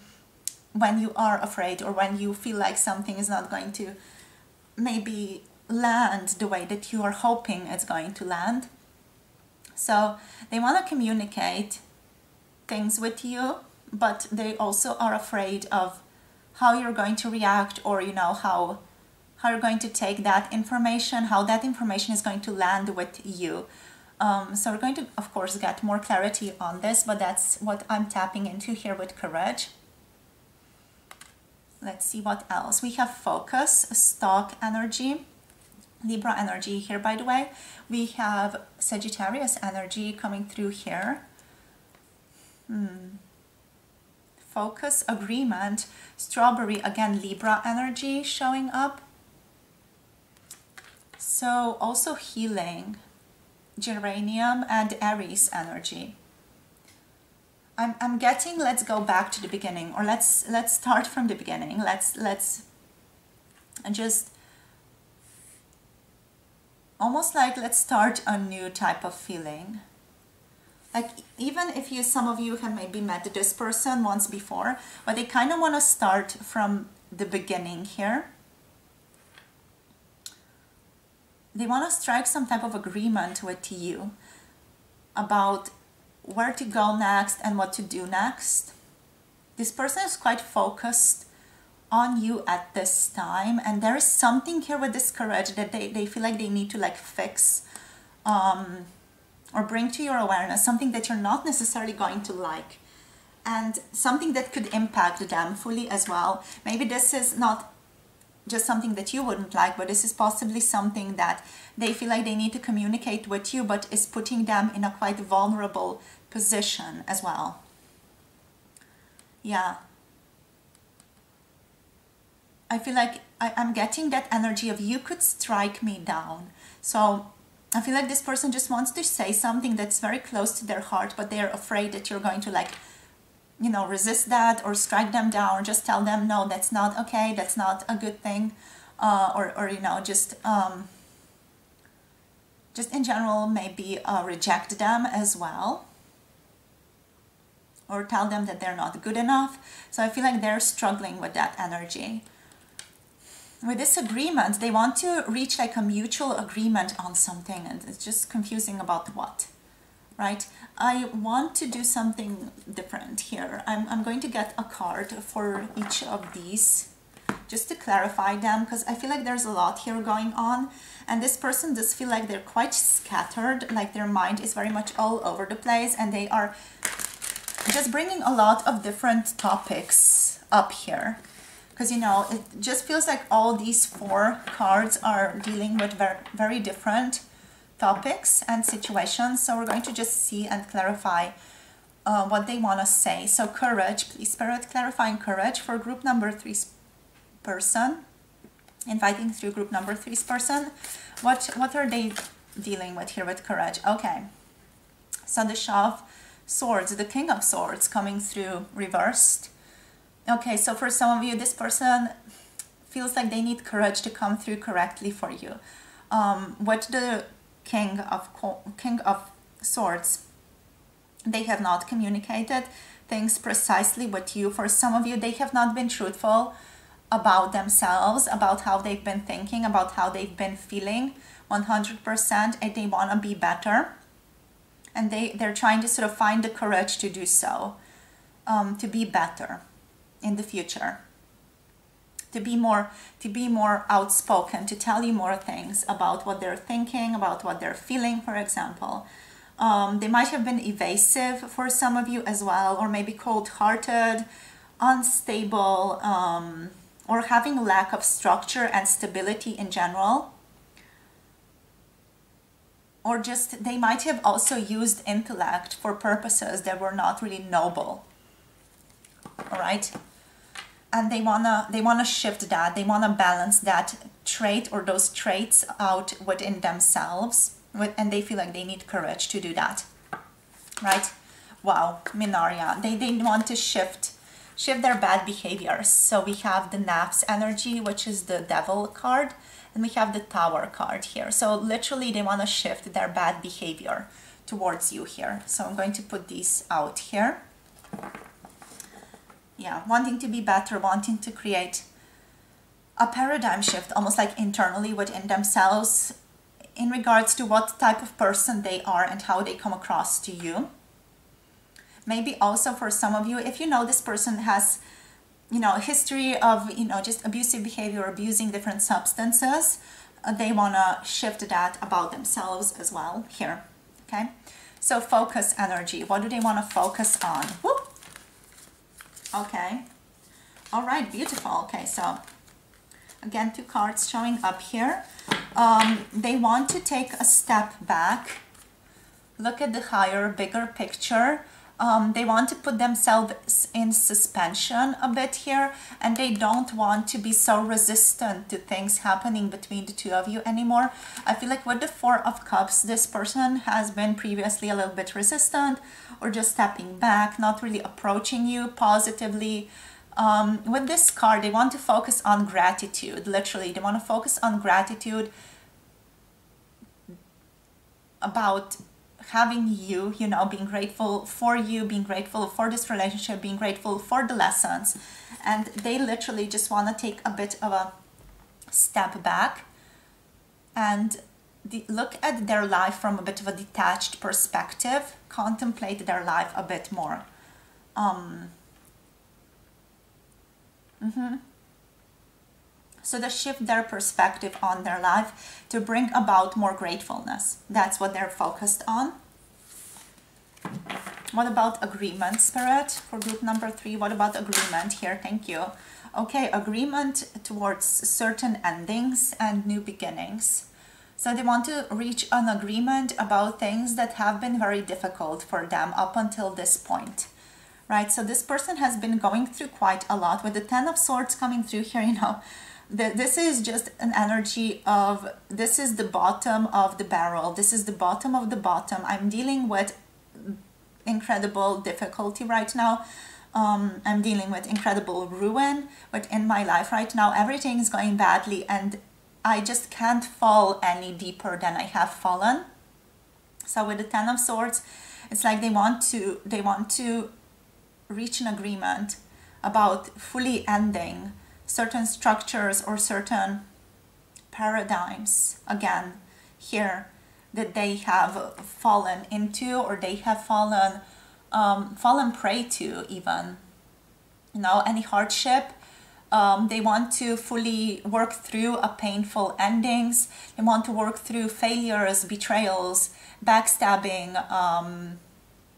when you are afraid or when you feel like something is not going to maybe land the way that you are hoping it's going to land. So they want to communicate things with you, but they also are afraid of how you're going to react, or you know, how you're going to take that information, how that information is going to land with you. So we're going to, of course, get more clarity on this, but that's what I'm tapping into here with courage. Let's see what else. We have focus, stock energy, Libra energy here, by the way. We have Sagittarius energy coming through here. Focus, agreement, strawberry, again, Libra energy showing up. So also healing, geranium, and Aries energy. I'm getting, let's go back to the beginning, or let's start from the beginning. Let's just almost like let's start a new type of feeling. Like, even if some of you have maybe met this person once before, but they kind of want to start from the beginning here. They want to strike some type of agreement with you about where to go next and what to do next. This person is quite focused on you at this time, and there is something here with this courage that they feel like they need to like fix or bring to your awareness, something that you're not necessarily going to like, and something that could impact them fully as well. Maybe this is not just something that you wouldn't like, but this is possibly something that they feel like they need to communicate with you, but is putting them in a quite vulnerable position as well. Yeah. I feel like I'm getting that energy of you could strike me down. So I feel like this person just wants to say something that's very close to their heart, but they're afraid that you're going to like, you know, resist that or strike them down, or just tell them, no, that's not okay, that's not a good thing, or you know, just in general, maybe reject them as well, or tell them that they're not good enough. So I feel like they're struggling with that energy. With this agreement, they want to reach like a mutual agreement on something, and it's just confusing about what. Right? I want to do something different here. I'm going to get a card for each of these just to clarify them, because I feel like there's a lot here going on, and this person does feel like they're quite scattered, like their mind is very much all over the place, and they are just bringing a lot of different topics up here. Because, you know, it just feels like all these 4 cards are dealing with very, very different topics and situations. So we're going to just see and clarify what they want to say. So courage, please, Spirit, clarifying courage for group number 3's person. Inviting through group number 3's person. What are they dealing with here with courage? Okay. So the Shah of Swords, the King of Swords coming through reversed. Okay, so for some of you, this person feels like they need courage to come through correctly for you. With the King of Swords, they have not communicated things precisely with you. For some of you, they have not been truthful about themselves, about how they've been thinking, about how they've been feeling 100%, and they want to be better. And they're trying to sort of find the courage to do so, to be better in the future, to be more outspoken, to tell you more things about what they're thinking, about what they're feeling, for example. They might have been evasive for some of you as well, or maybe cold-hearted, unstable, or having lack of structure and stability in general. Or just, they might have also used intellect for purposes that were not really noble. All right? And they wanna shift that. They wanna balance that trait or those traits out within themselves, and they feel like they need courage to do that, right? Wow, Minaria. They want to shift their bad behaviors. So we have the Naf's energy, which is the Devil card, and we have the Tower card here. So literally, they want to shift their bad behavior towards you here. So I'm going to put these out here. Yeah, wanting to be better, wanting to create a paradigm shift, almost like internally within themselves, in regards to what type of person they are and how they come across to you. Maybe also for some of you, if you know this person has, you know, history of, you know, just abusive behavior, abusing different substances. They want to shift that about themselves as well here. Okay, so focus energy. What do they want to focus on? Whoop. Okay, all right, beautiful. Okay, so again, 2 cards showing up here. They want to take a step back, look at the higher, bigger picture. They want to put themselves in suspension a bit here, and they don't want to be so resistant to things happening between the 2 of you anymore. I feel like with the 4 of Cups, this person has been previously a little bit resistant or just stepping back, not really approaching you positively. With this card, they want to focus on gratitude. Literally, they want to focus on gratitude about having you, you know, being grateful for you, being grateful for this relationship, being grateful for the lessons. And they literally just want to take a bit of a step back and look at their life from a bit of a detached perspective, contemplate their life a bit more. So they shift their perspective on their life to bring about more gratefulness. That's what they're focused on. What about agreement, Spirit? For group number 3, what about agreement here? Thank you. Okay, agreement towards certain endings and new beginnings. So they want to reach an agreement about things that have been very difficult for them up until this point. Right, so this person has been going through quite a lot. With the 10 of Swords coming through here, you know, this is just an energy of, this is the bottom of the barrel. This is the bottom of the bottom. I'm dealing with incredible difficulty right now. I'm dealing with incredible ruin within my life right now. Everything is going badly and I just can't fall any deeper than I have fallen. So with the 10 of Swords, it's like they want to reach an agreement about fully ending certain structures or certain paradigms, again, here, that they have fallen into, or they have fallen prey to even. You know, any hardship. They want to fully work through a painful endings. They want to work through failures, betrayals, backstabbing,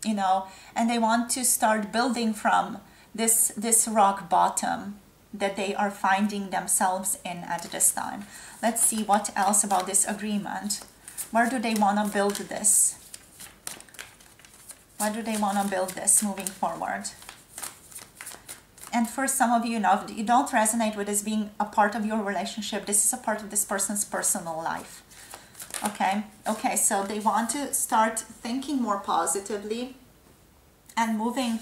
you know, and they want to start building from this rock bottom that they are finding themselves in at this time. Let's see what else about this agreement. Where do they want to build this? Where do they want to build this moving forward? And for some of you, you know, if you don't resonate with this being a part of your relationship, this is a part of this person's personal life. Okay, so they want to start thinking more positively and moving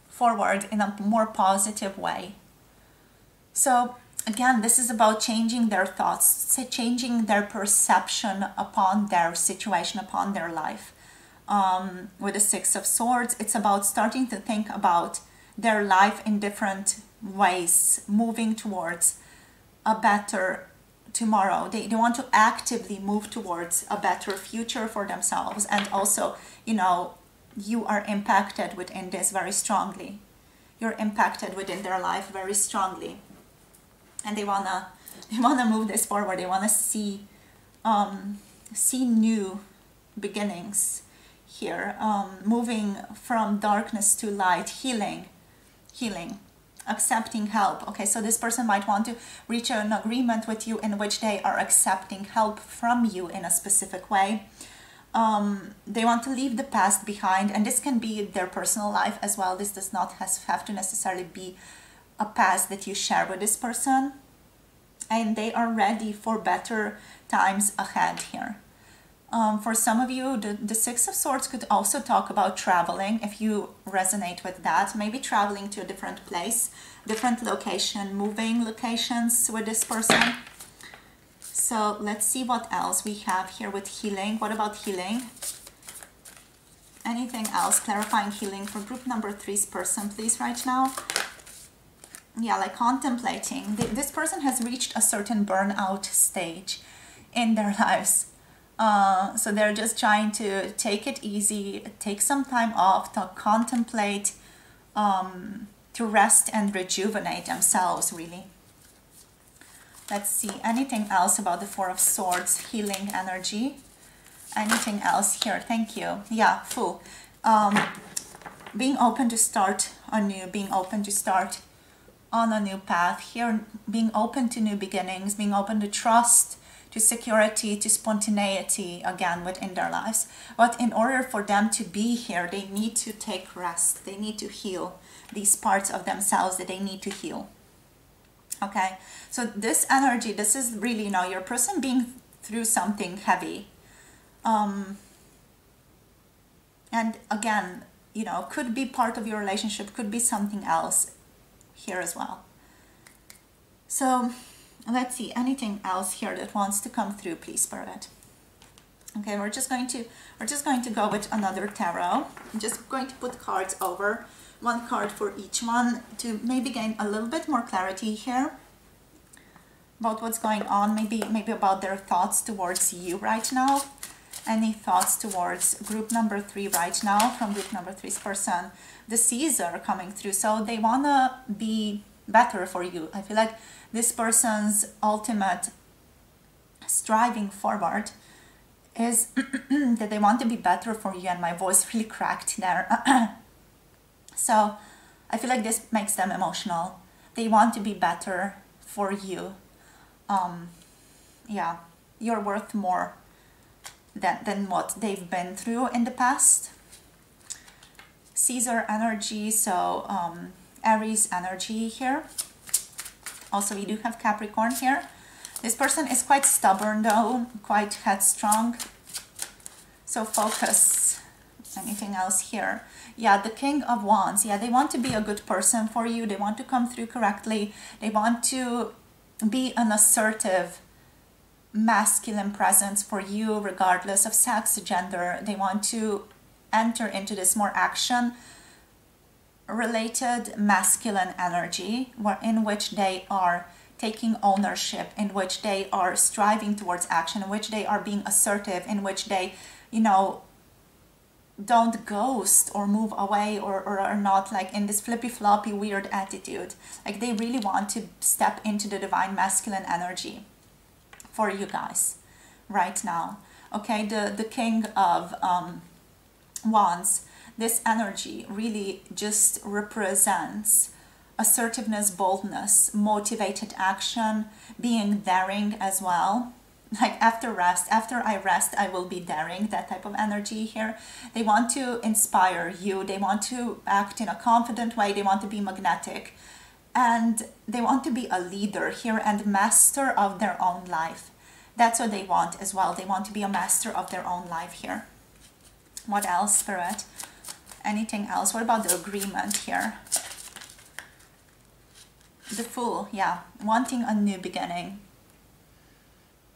forward in a more positive way. So again, this is about changing their thoughts, changing their perception upon their situation, upon their life. With the 6 of Swords, it's about starting to think about their life in different ways, moving towards a better tomorrow. They want to actively move towards a better future for themselves. And also, you know, you are impacted within this very strongly. You're impacted within their life very strongly. And they wanna move this forward. They wanna see new beginnings here, moving from darkness to light, healing, accepting help. Okay, so this person might want to reach an agreement with you in which they are accepting help from you in a specific way. They want to leave the past behind, and this can be their personal life as well. This does not have to necessarily be a past that you share with this person, and they are ready for better times ahead here. For some of you, the 6 of Swords could also talk about traveling, if you resonate with that. Maybe traveling to a different place, different location, moving locations with this person. So let's see what else we have here with healing. What about healing? Anything else? Clarifying healing for group number 3's person, please, right now. Yeah, like contemplating. This person has reached a certain burnout stage in their lives. So they're just trying to take it easy, take some time off to contemplate, to to rest and rejuvenate themselves, really. Let's see, anything else about the Four of Swords, healing energy? Anything else here? Thank you. Yeah, Fool. Being open to start anew, being open to start on a new path here, being open to new beginnings, being open to trust, to security, to spontaneity again within their lives. But in order for them to be here, they need to take rest. They need to heal these parts of themselves that they need to heal. Okay, so this energy, this is really, you know, your person being through something heavy. And again, you know, could be part of your relationship, could be something else here as well. So let's see, anything else here that wants to come through, please, Spirit. Okay, we're just going to go with another tarot. I'm just going to put cards over, one card for each one, to maybe gain a little bit more clarity here about what's going on, maybe about their thoughts towards you right now. Any thoughts towards group number 3 right now from group number 3's person? The Caesar coming through, so they want to be better for you. I feel like this person's ultimate striving forward is that they want to be better for you, and my voice really cracked there. So I feel like this makes them emotional. They want to be better for you. Yeah, you're worth more than what they've been through in the past. Caesar energy, so Aries energy here. Also, we do have Capricorn here. This person is quite stubborn though, quite headstrong. So focus. Anything else here? Yeah, the King of Wands. Yeah, they want to be a good person for you. They want to come through correctly. They want to be an assertive, masculine presence for you, regardless of sex, gender. They want to enter into this more action related masculine energy, in which they are taking ownership, in which they are striving towards action, in which they are being assertive, in which they, you know, don't ghost or move away or are not like in this flippy floppy weird attitude. Like they really want to step into the divine masculine energy for you guys right now. Okay, the King of Wands, this energy really just represents assertiveness, boldness, motivated action, being daring as well. Like after I rest, I will be daring, that type of energy here. They want to inspire you. They want to act in a confident way. They want to be magnetic. And they want to be a leader here and master of their own life. That's what they want as well. They want to be a master of their own life here. What else, Spirit? Anything else? What about the agreement here? The Fool, yeah. Wanting a new beginning.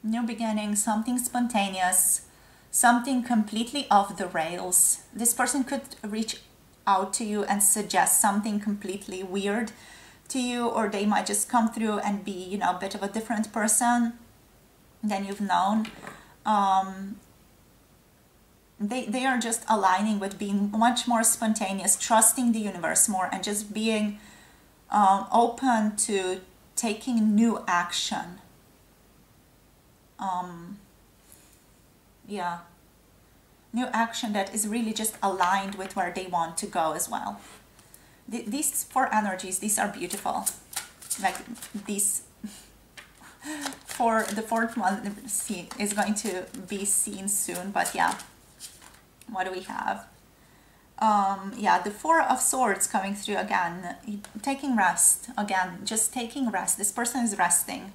New beginning, something spontaneous, something completely off the rails. This person could reach out to you and suggest something completely weird to you, or they might just come through and be, you know, a bit of a different person than you've known. They are just aligning with being much more spontaneous, trusting the universe more, and just being open to taking new action. Yeah, new action that is really just aligned with where they want to go as well. These 4 energies, these are beautiful. Like these, for the 4th one is going to be seen soon, but yeah. What do we have? Yeah, the 4 of Swords coming through again. Taking rest, again, just taking rest. This person is resting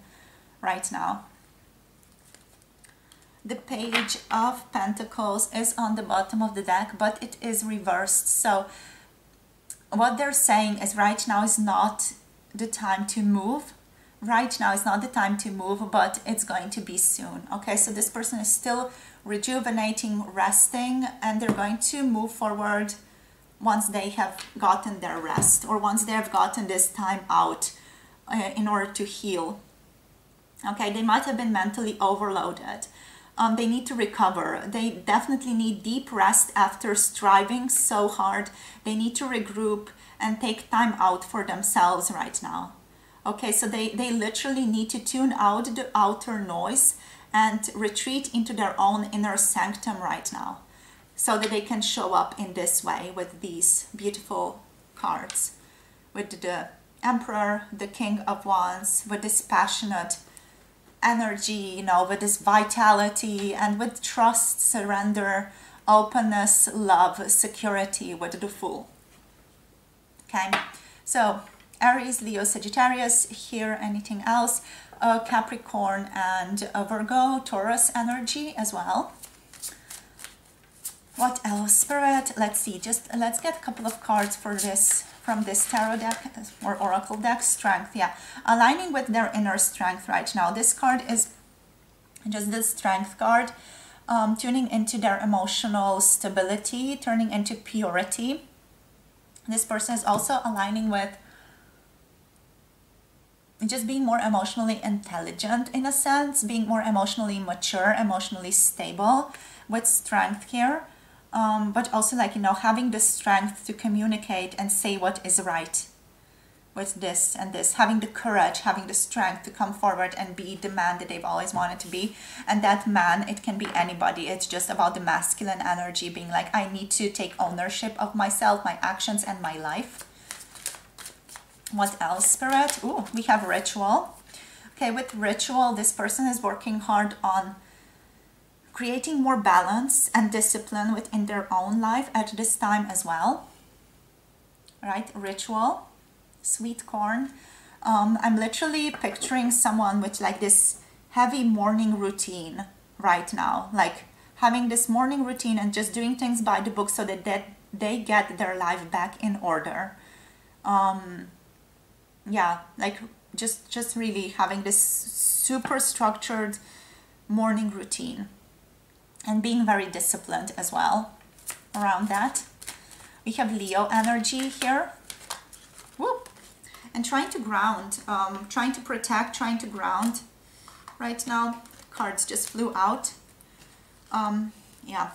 right now. The Page of Pentacles is on the bottom of the deck, but it is reversed. So what they're saying is right now is not the time to move. Right now is not the time to move, but it's going to be soon. Okay, so this person is still rejuvenating, resting, and they're going to move forward once they have gotten their rest, or once they have gotten this time out in order to heal. Okay, they might have been mentally overloaded. They need to recover. They definitely need deep rest after striving so hard. They need to regroup and take time out for themselves right now. Okay, so they literally need to tune out the outer noise and retreat into their own inner sanctum right now, so that they can show up in this way with these beautiful cards. With the Emperor, the King of Wands, with this passionate energy, you know, with this vitality, and with trust, surrender, openness, love, security, with the Fool. Okay, so Aries, Leo, Sagittarius, here, anything else? Capricorn and Virgo, Taurus energy as well. What else, Spirit? Let's see, let's get a couple of cards for this, from this tarot deck or oracle deck. Strength, yeah, aligning with their inner strength right now. This card is just the Strength card, tuning into their emotional stability, turning into purity. This person is also aligning with just being more emotionally intelligent in a sense, being more emotionally mature, emotionally stable with strength here. But also, like, you know, having the strength to communicate and say what is right with this and this, having the courage, having the strength to come forward and be the man that they've always wanted to be. And that man, it can be anybody. It's just about the masculine energy being like, I need to take ownership of myself, my actions, and my life. What else, Spirit? Ooh, we have Ritual. Okay, with Ritual, this person is working hard on creating more balance and discipline within their own life at this time as well. Right, Ritual, Sweet Corn. I'm literally picturing someone with like this heavy morning routine right now, like having this morning routine and just doing things by the book so that they get their life back in order. Yeah, like just really having this super structured morning routine and being very disciplined as well around that. We have Leo energy here. Whoop. And trying to ground, trying to protect, trying to ground. Right now, cards just flew out. Yeah.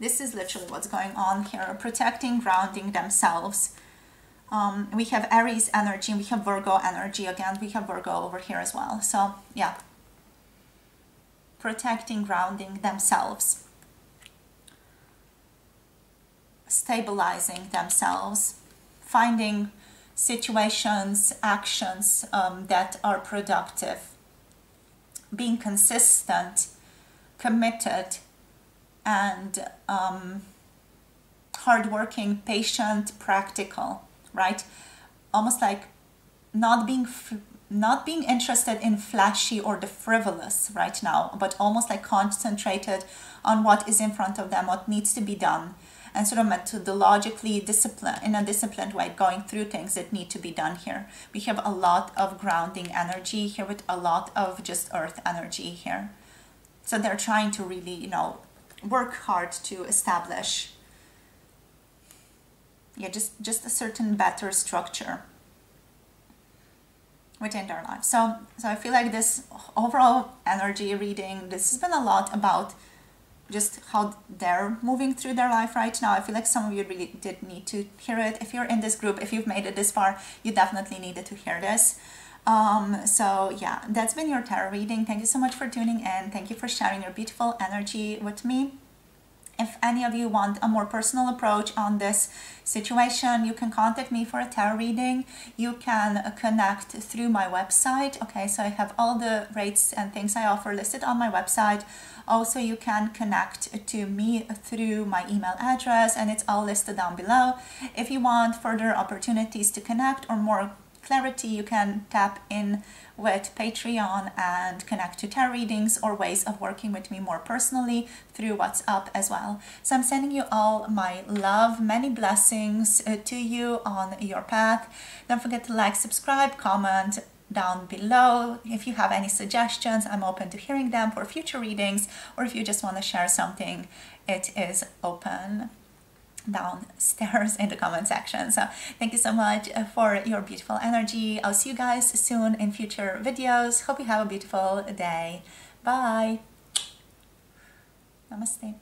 This is literally what's going on here. Protecting, grounding themselves. We have Aries energy, we have Virgo energy again. We have Virgo over here as well. So, yeah. Protecting, grounding themselves. Stabilizing themselves. Finding situations, actions that are productive. Being consistent, committed, and hardworking, patient, practical. Right? Almost like not being interested in flashy or the frivolous right now, but almost like concentrated on what is in front of them, what needs to be done, and sort of methodologically disciplined, in a disciplined way, going through things that need to be done here. We have a lot of grounding energy here with a lot of just earth energy here. So they're trying to really, you know, work hard to establish, yeah, just a certain better structure within their life. So I feel like this overall energy reading, this has been a lot about just how they're moving through their life right now. I feel like some of you really did need to hear it. If you're in this group, if you've made it this far, you definitely needed to hear this. So yeah, that's been your tarot reading. Thank you so much for tuning in. Thank you for sharing your beautiful energy with me. If any of you want a more personal approach on this situation, you can contact me for a tarot reading. You can connect through my website. Okay, so I have all the rates and things I offer listed on my website. Also, you can connect to me through my email address, and it's all listed down below. If you want further opportunities to connect or more clarity, you can tap in with Patreon and connect to tarot readings or ways of working with me more personally through WhatsApp as well. So I'm sending you all my love, many blessings to you on your path. Don't forget to like, subscribe, comment down below. If you have any suggestions, I'm open to hearing them for future readings, or if you just want to share something, it is open downstairs in the comment section. So thank you so much for your beautiful energy. I'll see you guys soon in future videos. Hope you have a beautiful day. Bye. Bye. Namaste.